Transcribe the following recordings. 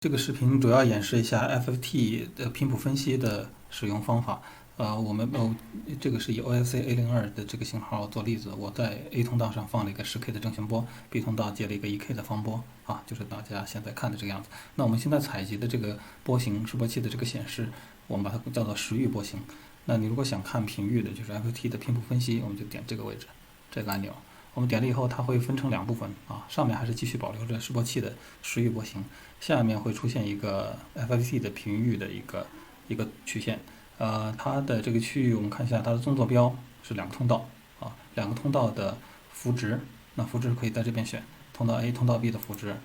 这个视频主要演示一下 FFT 的频谱分析的使用方法。这个是以 OFC A02的这个型号做例子，我在 A 通道上放了一个10K 的正弦波，B 通道接了一个1K 的方波，就是大家现在看的这个样子。那我们现在采集的这个波形示波器的这个显示，我们把它叫做时域波形。那你如果想看频域的，就是 FFT 的频谱分析，我们就点这个位置，这个按钮。我们点了以后，它会分成两部分上面还是继续保留着示波器的时域波形，下面会出现一个 FFT 的频域的一个曲线。它的这个区域我们看一下，它的纵坐标是两个通道两个通道的幅值，那幅值可以在这边选，通道 A、通道 B 的幅值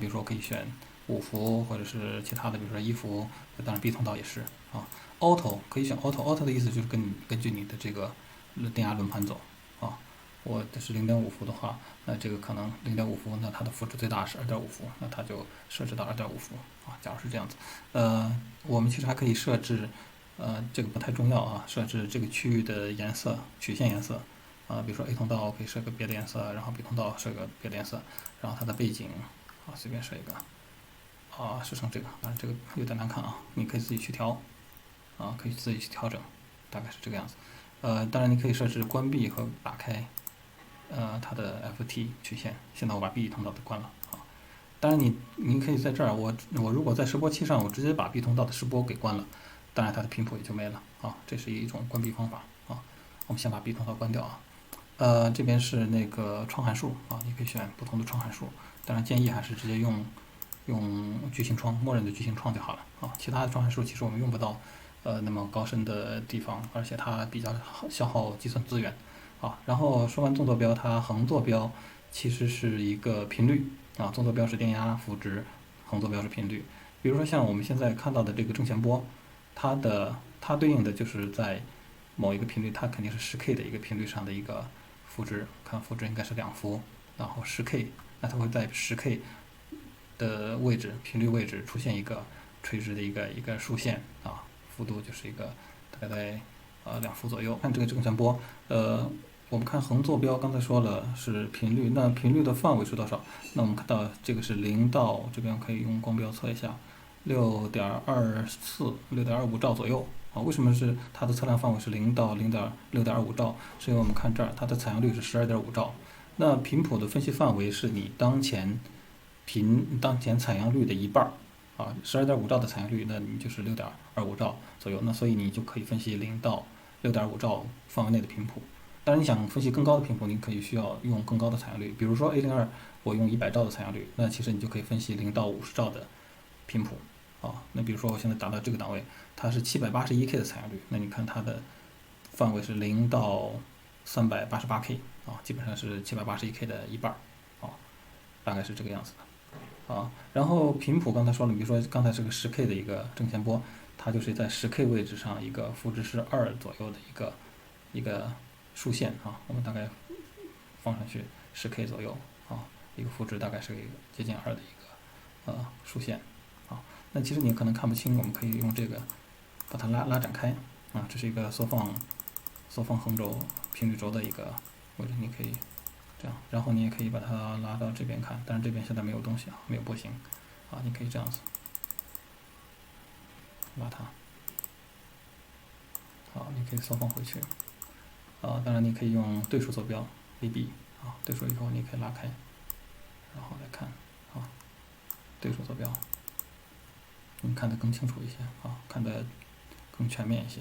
比如说我可以选5伏或者是其他的，比如说1伏，当然 B 通道也是Auto 可以选 Auto 的意思就是根据你的这个电压轮盘走我这是0.5伏的话，那这个可能0.5伏，那它的幅值最大是2.5伏，那它就设置到2.5伏假如是这样子，我们其实还可以设置，这个不太重要设置这个区域的颜色，曲线颜色比如说 A 通道可以设个别的颜色，然后 B 通道设个别的颜色，然后它的背景随便设一个设成这个，当然这个有点难看你可以自己去调可以自己去调整，大概是这个样子。当然你可以设置关闭和打开。它的 FT 曲线，现在我把 B 通道都关了当然你可以在这儿，我如果在示波器上，我直接把 B 通道的示波给关了，当然它的频谱也就没了这是一种关闭方法我们先把 B 通道关掉这边是那个创函数你可以选不同的创函数，当然建议还是直接用矩形窗，默认的矩形窗就好了其他的创函数其实我们用不到那么高深的地方，而且它比较消耗计算资源然后说完纵坐标，它横坐标其实是一个频率纵坐标是电压幅值，横坐标是频率。比如说像我们现在看到的这个正弦波，它对应的就是在某一个频率，它肯定是10K 的一个频率上的一个幅值，看幅值应该是2伏，然后10K，那它会在10K 的位置，频率位置出现一个垂直的一个竖线幅度就是一个大概在2伏左右。看这个正弦波，我们看横坐标，刚才说了是频率，那频率的范围是多少？那我们看到这个是0到，这边可以用光标测一下，6.24、6.25兆左右为什么是它的测量范围是0到6.25兆？是因为我们看这儿，它的采样率是12.5兆。那频谱的分析范围是你当前采样率的一半12.5兆的采样率，那你就是6.25兆左右。那所以你就可以分析0到6.5兆范围内的频谱。当然，你想分析更高的频谱，你可以需要用更高的采样率。比如说 A02，我用100兆的采样率，那其实你就可以分析0到50兆的频谱那比如说我现在达到这个档位，它是781K 的采样率，那你看它的范围是0到388K 基本上是781K 的一半大概是这个样子的然后频谱刚才说了，比如说刚才是个10K 的一个正弦波，它就是在10K 位置上一个幅值是2左右的一个竖线我们大概放上去10K 左右一个幅值大概是接近2的一个竖线那其实你可能看不清，我们可以用这个把它拉展开这是一个缩放横轴频率轴的一个位置，你可以这样，然后你也可以把它拉到这边看，但是这边现在没有东西没有波形你可以这样子拉它你可以缩放回去当然你可以用对数坐标 VB 对数以后你可以拉开，然后来看对数坐标，你看得更清楚一些看得更全面一些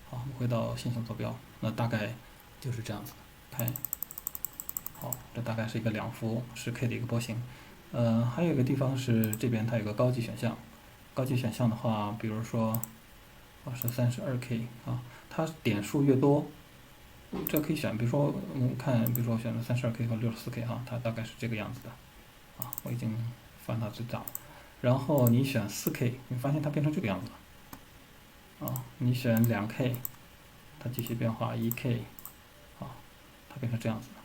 我们回到线性坐标，那大概就是这样子开这大概是一个2伏10K 的一个波形还有一个地方是这边它有个高级选项，高级选项的话，比如说是32K 它点数越多，这可以选，比如说我们看，比如说我选的32K 和64K 它大概是这个样子的我已经放到最大了。然后你选4K，你发现它变成这个样子了你选2K，它继续变化1K 它变成这样子的。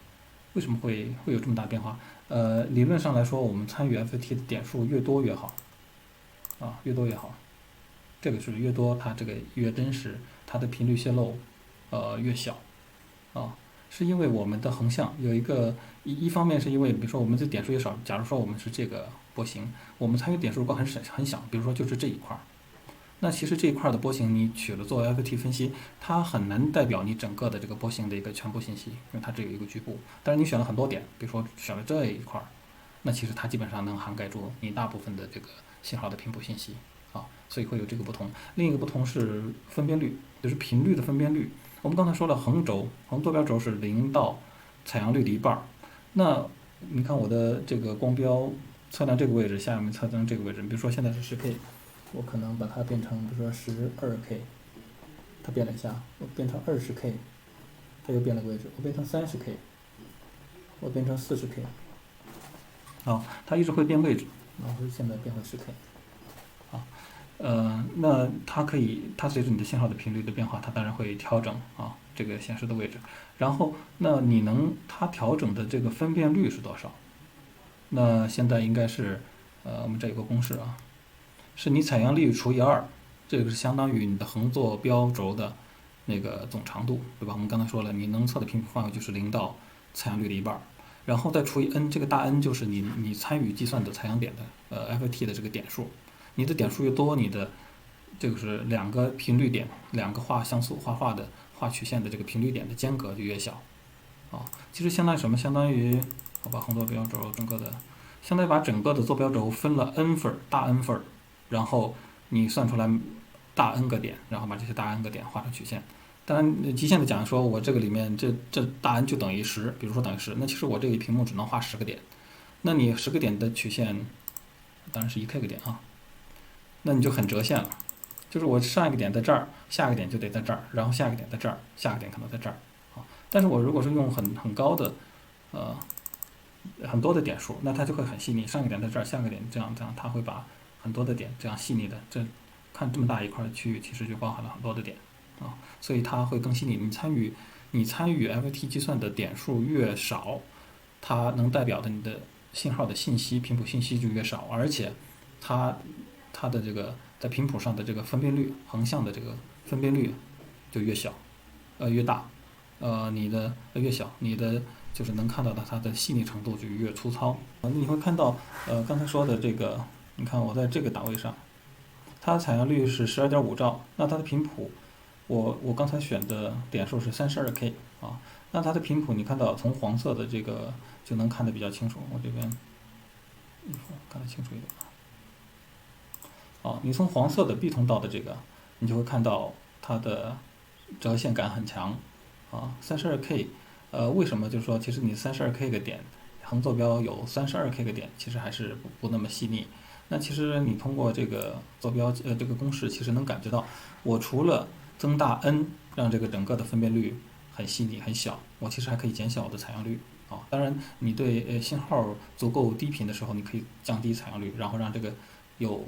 为什么会有这么大变化？理论上来说，我们参与 FFT 的点数越多越好越多越好。这个是越多，它这个越真实，它的频率泄露越小是因为我们的横向有一方面是因为，比如说我们这点数越少，假如说我们是这个波形，我们参与点数如果很小，比如说就是这一块儿，那其实这一块的波形你取了做 FT 分析，它很难代表你整个的这个波形的一个全部信息，因为它只有一个局部。但是你选了很多点，比如说选了这一块儿，那其实它基本上能涵盖住你大部分的这个信号的频谱信息啊，所以会有这个不同。另一个不同是分辨率，就是频率的分辨率。我们刚才说了，横坐标轴是0到采样率的一半儿。那你看我的这个光标测量这个位置，下面测量这个位置，比如说现在是10K。我可能把它变成，比如说12K，它变了一下，我变成20K，它又变了个位置，我变成30K，我变成40K，它一直会变位置，然后现在变回10K，那它随着你的信号的频率的变化，它当然会调整这个显示的位置，然后那它调整的这个分辨率是多少？那现在应该是我们这有个公式啊。是你采样率除以2，这个是相当于你的横坐标轴的那个总长度，对吧？我们刚才说了，你能测的频谱范围就是0到采样率的一半，然后再除以 n， 这个大 N 就是你参与计算的采样点的FT 的这个点数，你的点数越多，你的这个是2个频率点，2个画曲线的这个频率点的间隔就越小其实相当于什么？相当于我把横坐标轴相当于把整个的坐标轴分了 n 份大 N 份，然后你算出来大 N 个点，然后把这些大 N 个点画成曲线。当然，极限的讲说，我这个里面这大 N 就等于10，比如说等于10，那其实我这个屏幕只能画10个点。那你10个点的曲线，当然是1K 个点那你就很折线了。就是我上一个点在这儿，下一个点就得在这儿，然后下一个点在这儿，下一个点可能在这儿但是我如果是用很高的很多的点数，那它就会很细腻。上一个点在这儿，下一个点这样，它会把很多的点这样细腻的，看这么大一块区域，其实就包含了很多的点所以它会更细腻。你参与 FT 计算的点数越少，它能代表的你的信号的信息频谱信息就越少，而且它的这个在频谱上的这个分辨率横向的这个分辨率就越小，越大，你的越小，你的就是能看到的它的细腻程度就越粗糙。你会看到刚才说的这个，你看我在这个档位上，它的采样率是12.5兆，那它的频谱我刚才选的点数是32K 那它的频谱你看到从黄色的这个就能看得比较清楚，我这边看得清楚一点你从黄色的 B 通道的这个，你就会看到它的折线感很强32K，为什么？就是说，其实你32K 个点，横坐标有32K 个点，其实还是不那么细腻。那其实你通过这个坐标这个公式，其实能感觉到，我除了增大 n， 让这个整个的分辨率很细腻很小，我其实还可以减小我的采样率当然，你对信号足够低频的时候，你可以降低采样率，然后让这个有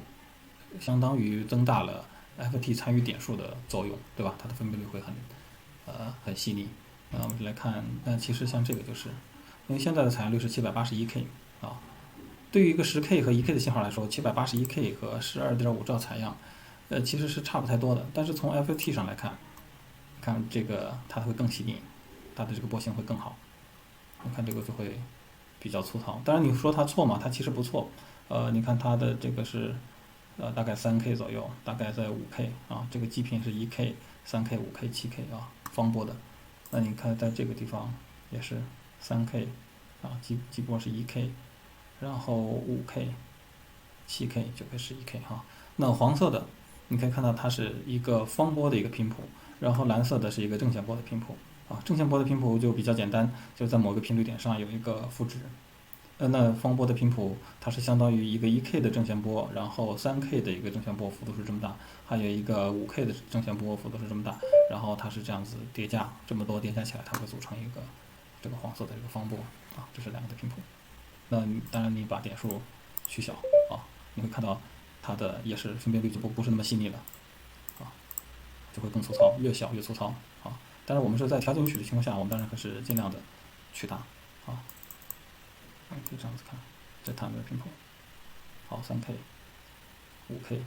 相当于增大了 FT 参与点数的作用，对吧？它的分辨率会很细腻。我们来看，那其实像这个就是，因为现在的采样率是781K 对于一个10K 和1K 的信号来说，781K 和12.5兆采样，其实是差不太多的。但是从 FT 上来看，看这个它会更细腻，它的这个波形会更好。我看这个就会比较粗糙。当然你说它错嘛，它其实不错。你看它的这个是大概3K 左右，大概在5K 这个基频是1K、3K、5K、7K 方波的。那你看在这个地方也是3K 基波是1K，然后5K、7K、9K、11K 那黄色的你可以看到它是一个方波的一个频谱，然后蓝色的是一个正弦波的频谱正弦波的频谱就比较简单，就在某个频率点上有一个赋值。那方波的频谱它是相当于一个1K 的正弦波，然后3K 的一个正弦波幅度是这么大，还有一个5K 的正弦波幅度是这么大，然后它是这样子叠加，这么多叠加起来，它会组成一个这个黄色的这个方波这是2个的频谱。那当然你把点数取小你会看到它的也是分辨率就不是那么细腻了就会更粗糙，越小越粗糙但是我们是在条件允许的情况下，我们当然可是尽量的去大可以这样子看，这它的频谱好3K、5K。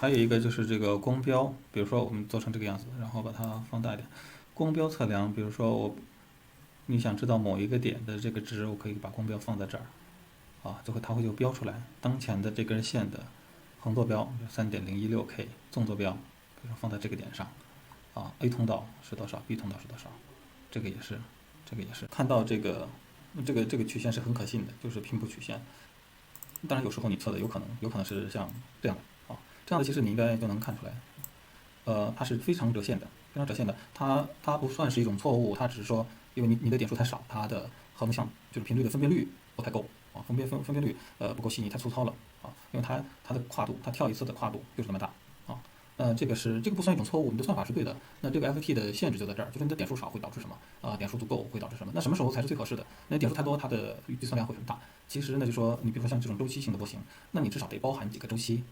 还有一个就是这个光标，比如说我们做成这个样子，然后把它放大一点。光标测量，比如说你想知道某一个点的这个值，我可以把光标放在这儿它会就标出来当前的这根线的横坐标3.016K， 纵坐标比如放在这个点上，A 通道是多少 ，B 通道是多少，这个也是看到这个曲线是很可信的，就是频谱曲线。当然有时候你测的有可能是像这样的这样的其实你应该就能看出来，它是非常折线的，它不算是一种错误，它只是说因为你的点数太少，它的横向就是频率的分辨率不太够分辨率不够细腻，太粗糙了因为它的跨度，它跳一次的跨度就是那么大这个不算一种错误，你的算法是对的。那这个 FT 的限制就在这儿，就是你的点数少会导致什么点数足够会导致什么？那什么时候才是最合适的？那点数太多，它的计算量会很大。其实呢，就说你比如说像这种周期性的波形，那你至少得包含几个周期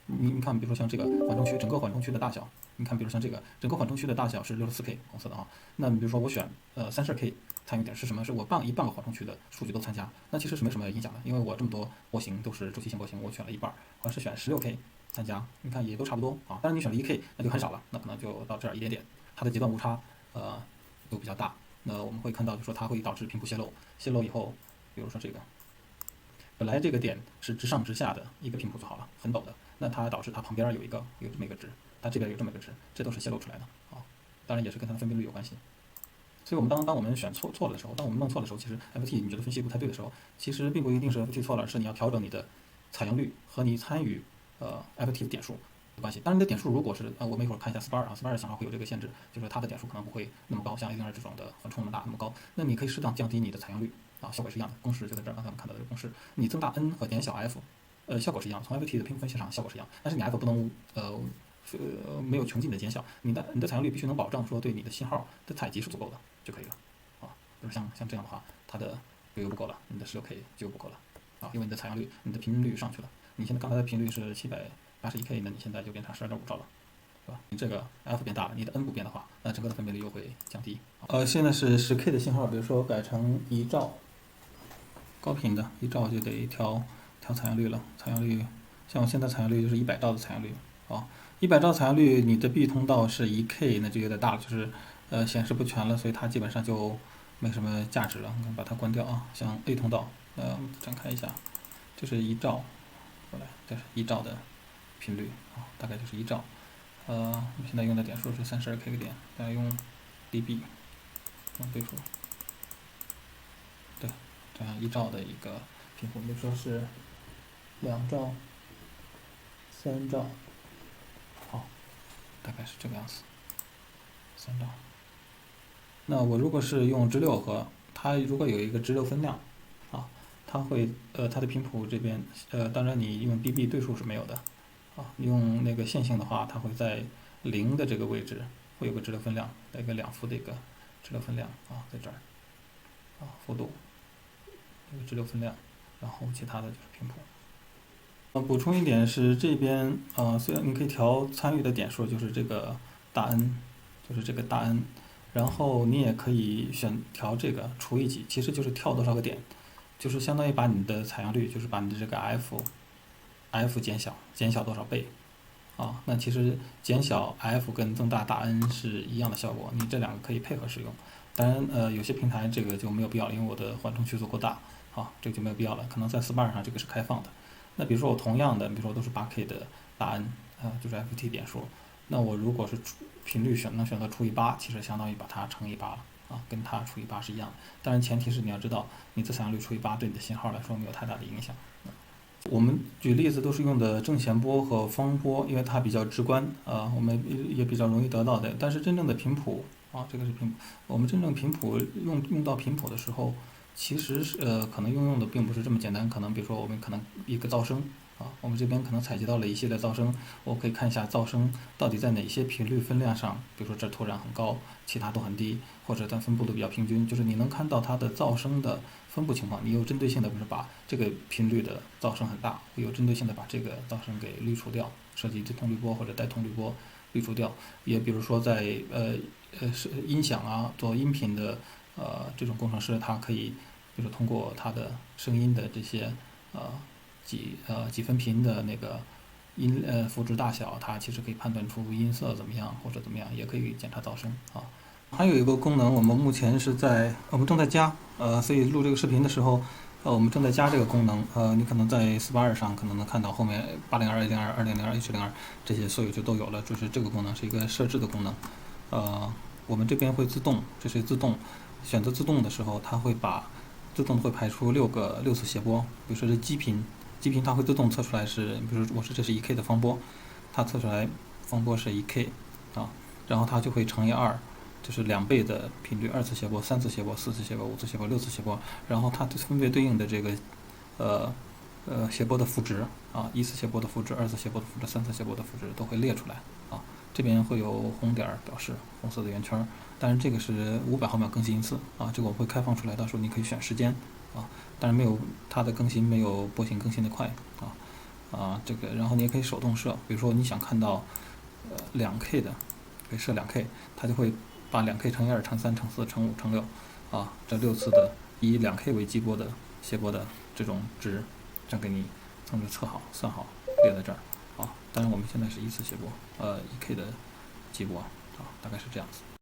你看，比如说像这个缓冲区，整个缓冲区的大小，你看，比如像这个整个缓冲区的大小是64K 红色的那你比如说我选32K 参与点是什么？是我半个缓冲区的数据都参加，那其实是没什么影响的，因为我这么多波形都是周期性波形，我选了一半，或者是选16K 参加，你看也都差不多当然你选了1K 那就很少了，那可能就到这儿一点点，它的阶段误差都比较大。那我们会看到，就说它会导致频谱泄露以后，比如说这个本来这个点是直上直下的一个频谱就好了，很陡的，那它导致它旁边有这么一个值，它这边有这么一个值，这都是泄露出来的当然也是跟它的分辨率有关系。所以我们当我们选错了的时候，当我们弄错的时候，其实 FT 你觉得分析不太对的时候，其实并不一定是 FT 错了，是你要调整你的采样率和你参与FT 的点数的关系。当然你的点数如果是我们一会儿看一下 SPAR 信号会有这个限制，就是它的点数可能不会那么高，像A02这种的缓冲那么大那么高，那你可以适当降低你的采样率效果是一样的。公式就在这儿，刚才我们看到的公式，你增大 N 和减小 F，效果是一样，从 FT 的频谱分析上效果是一样，但是你 F 不能没有穷尽的减小，你的采样率必须能保证说对你的信号的采集是足够的就可以了就是像这样的话，它的就不够了，你的16K 就不够了因为你的采样率、你的频率上去了。你现在刚才的频率是781K，那你现在就变成12.5兆了，是吧？你这个 F 变大了，你的 N 不变的话，那整个的分辨率又会降低。现在是10K 的信号，比如说改成1兆，高频的1兆就得调采样率了。采样率像我现在采样率就是100兆的采样率100兆采样率，你的 B 通道是1K，那就有点大了，就是显示不全了，所以它基本上就没什么价值了。我们把它关掉像 A 通道，我们展开一下，这是1兆，过来，这是1兆的频率大概就是1兆。我们现在用的点数是32K 个点，大家用 dB 用对数，对，这样1兆的一个频谱，比如说是2兆、3兆，大概是这个样子，3兆。那我如果是用直流和，它如果有一个直流分量它会它的频谱这边当然你用 dB 对数是没有的用那个线性的话，它会在0的这个位置会有个直流分量，一个2伏的一个直流分量在这儿幅度这个直流分量，然后其他的就是频谱。补充一点是这边虽然你可以调参与的点数，就是这个大 N， 就是这个大 N， 然后你也可以调这个除以几，其实就是跳多少个点，就是相当于把你的采样率，就是把你的这个 F 减小多少倍那其实减小 F 跟增大大 N 是一样的效果，你这两个可以配合使用。当然有些平台这个就没有必要了，因为我的缓冲区足够大这个就没有必要了，可能在 SPAR 上这个是开放的。那比如说我同样的，比如说都是8K 的大 N 就是 FT 点数，那我如果是频率能选择除以8，其实相当于把它乘以8了跟它除以8是一样的。当然前提是你要知道你的采样率除以8对你的信号来说没有太大的影响。我们举例子都是用的正弦波和方波，因为它比较直观我们也比较容易得到的。但是真正的频谱这个是频谱，我们真正频谱用到频谱的时候，其实可能用的并不是这么简单，可能比如说我们可能一个噪声我们这边可能采集到了一系列噪声，我可以看一下噪声到底在哪些频率分量上，比如说这突然很高，其他都很低，或者它分布的比较平均，就是你能看到它的噪声的分布情况，你有针对性的比如把这个频率的噪声很大，有针对性的把这个噪声给滤除掉，设计对通滤波或者带通滤波滤除掉。也比如说在音响做音频的这种工程师，他可以就是通过他的声音的这些几分频的那个幅值大小，它其实可以判断出音色怎么样或者怎么样，也可以检查噪声还有一个功能，我们目前我们正在加所以录这个视频的时候我们正在加这个功能，你可能在482上可能能看到后面802、102、2.02、H02这些所有就都有了，就是这个功能是一个设置的功能。我们这边会自动，这是自动选择自动的时候，它会自动会排出6次谐波，比如说是基频，它会自动测出来是，比如说这是1K 的方波，它测出来方波是1K 啊，然后它就会乘以2。就是2倍的频率，2次谐波、3次谐波、4次谐波、5次谐波、6次谐波，然后它分别对应的这个谐波的赋值啊，1次谐波的赋值、2次谐波的赋值、3次谐波的赋值都会列出来啊。这边会有红点表示，红色的圆圈，但是这个是500毫秒更新一次啊，这个我会开放出来，到时候你可以选时间啊，但是没有它的更新没有波形更新的快这个，然后你也可以手动设，比如说你想看到2K 的，可以设2K，它就会把2K 乘以2乘3乘4乘5乘6这6次的以2K 为基波的谐波的这种值，这样给你从这测好算好列在这儿当然我们现在是1次谐波1K 的基波大概是这样子。